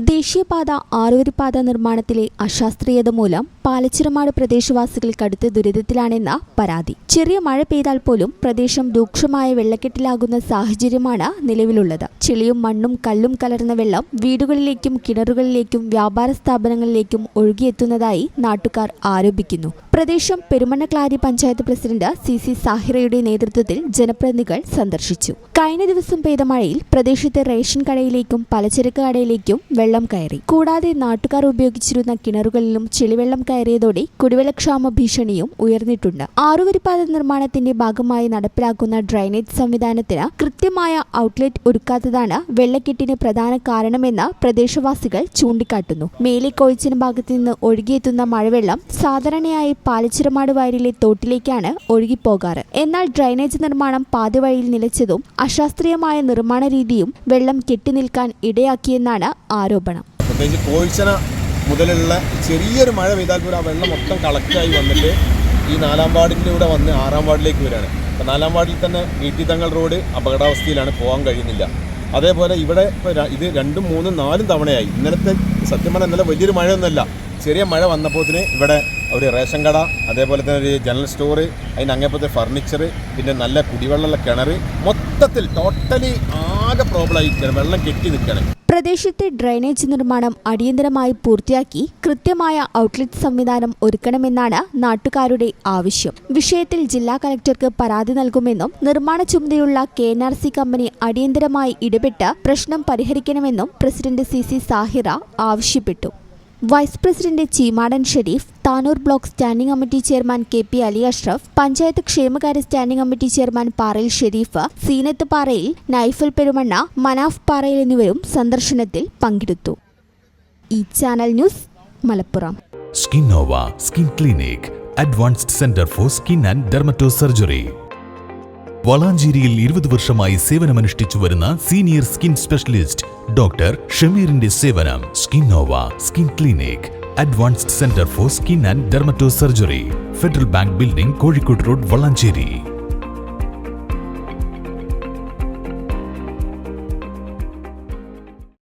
ദേശീയപാത ആറുവരിപ്പാത നിർമ്മാണത്തിലെ അശാസ്ത്രീയത മൂലം പാലച്ചിറമാട് പ്രദേശവാസികൾ കടുത്ത ദുരിതത്തിലാണെന്ന പരാതി. ചെറിയ മഴ പെയ്താൽ പോലും പ്രദേശം രൂക്ഷമായ വെള്ളക്കെട്ടിലാകുന്ന സാഹചര്യമാണ് നിലവിലുള്ളത്. ചെളിയും മണ്ണും കല്ലും കലർന്ന വെള്ളം വീടുകളിലേക്കും കിണറുകളിലേക്കും വ്യാപാര സ്ഥാപനങ്ങളിലേക്കും ഒഴുകിയെത്തുന്നതായി നാട്ടുകാർ ആരോപിക്കുന്നു. പ്രദേശം പെരുമണ്ണക്ലാരി പഞ്ചായത്ത് പ്രസിഡന്റ് സി സാഹിറയുടെ നേതൃത്വത്തിൽ ജനപ്രതിനിധികൾ സന്ദർശിച്ചു. കഴിഞ്ഞ ദിവസം പെയ്ത മഴയിൽ പ്രദേശത്തെ റേഷൻ കടയിലേക്കും പലചരക്ക് കടയിലേക്കും വെള്ളം കയറി. കൂടാതെ നാട്ടുകാർ ഉപയോഗിച്ചിരുന്ന കിണറുകളിലും ചെളിവെള്ളം കയറിയതോടെ കുടിവെള്ളക്ഷാമ ഭീഷണിയും ഉയർന്നിട്ടുണ്ട്. ആറുവരിപ്പാത നിർമ്മാണത്തിന്റെ ഭാഗമായി നടപ്പിലാക്കുന്ന ഡ്രൈനേജ് സംവിധാനത്തിന് കൃത്യമായ ഔട്ട്ലെറ്റ് ഒരുക്കാത്തതാണ് വെള്ളക്കെട്ടിന് പ്രധാന കാരണമെന്ന് പ്രദേശവാസികൾ ചൂണ്ടിക്കാട്ടുന്നു. മേലെ കോഴിച്ചിന് ഭാഗത്തു നിന്ന് ഒഴുകിയെത്തുന്ന മഴവെള്ളം സാധാരണയായി പാലച്ചിറമാട് വയലിലെ തോട്ടിലേക്കാണ് ഒഴുകിപ്പോകാറ്. എന്നാൽ ഡ്രൈനേജ് നിർമ്മാണം പാതിവഴിയിൽ നിലച്ചതും അശാസ്ത്രീയമായ നിർമ്മാണ രീതിയും വെള്ളം കെട്ടിനിൽക്കാൻ ഇടയാക്കിയെന്നാണ് ആരോപണം. പ്രത്യേകിച്ച് കോഴിച്ചന മുതലുള്ള ചെറിയൊരു മഴ പെയ്താൽ പോലും ആ വെള്ളം മൊത്തം കളക്റ്റായി വന്നിട്ട് ഈ 4-ാം വാർഡിലൂടെ വന്ന് 6-ാം വാർഡിലേക്ക് വരികയാണ്. അപ്പോൾ 4-ാം വാർഡിൽ തന്നെ നീട്ടിത്തങ്ങൾ റോഡ് അപകടാവസ്ഥയിലാണ്, പോകാൻ കഴിയുന്നില്ല. അതേപോലെ ഇവിടെ ഇത് 2, 3, 4 തവണയായി. ഇന്നലത്തെ സത്യം പറഞ്ഞാൽ ഇന്നലെ വലിയൊരു മഴയൊന്നുമല്ല, ചെറിയ മഴ വന്നപ്പോഴത്തിന് ഇവിടെ ഒരു റേഷൻ കട, അതേപോലെ തന്നെ ഒരു ജനറൽ സ്റ്റോർ, അതിന് അങ്ങേപ്പത്തെ ഫർണിച്ചർ, പിന്നെ നല്ല കുടിവെള്ളമുള്ള കിണർ, മൊത്തത്തിൽ ടോട്ടലി ആകെ പ്രോബ്ലമായി വെള്ളം കെട്ടി നിൽക്കണം. പ്രദേശത്തെ ഡ്രൈനേജ് നിർമ്മാണം അടിയന്തരമായി പൂർത്തിയാക്കി കൃത്യമായ ഔട്ട്ലെറ്റ് സംവിധാനം ഒരുക്കണമെന്നാണ് നാട്ടുകാരുടെ ആവശ്യം. വിഷയത്തിൽ ജില്ലാ കളക്ടർക്ക് പരാതി നൽകുമെന്നും നിർമ്മാണ ചുമതലയുള്ള KNRC കമ്പനി അടിയന്തരമായി ഇടപെട്ട് പ്രശ്നം പരിഹരിക്കണമെന്നും പ്രസിഡന്റ് സി സാഹിറ ആവശ്യപ്പെട്ടു. Vice president Cheemadan Shareef, Tanur block standing committee chairman KP Ali Ashraf, panchayat ക്ഷേമകാര്യ സ്റ്റാൻഡിംഗ് കമ്മിറ്റി ചെയർമാൻ പാറയിൽ ഷെരീഫ്, സീനത്ത് പാറയിൽ, നൈഫൽ പെരുമണ്ണ, മനാഫ് പാറയിൽ എന്നിവരും സന്ദർശനത്തിൽ പങ്കെടുത്തു. ഈ channel news, Malappuram. Skinnova skin clinic, advanced centre for skin and dermato surgery. വളാഞ്ചേരിയിൽ 20 വർഷമായി സേവനമനുഷ്ഠിച്ചു വരുന്ന സീനിയർ സ്കിൻ സ്പെഷ്യലിസ്റ്റ് ഡോക്ടർ ഷമീറിന്റെ സേവനം. Skinnova skin clinic, advanced centre for skin and dermato surgery, federal bank building, Kozhikode road, Valanchery.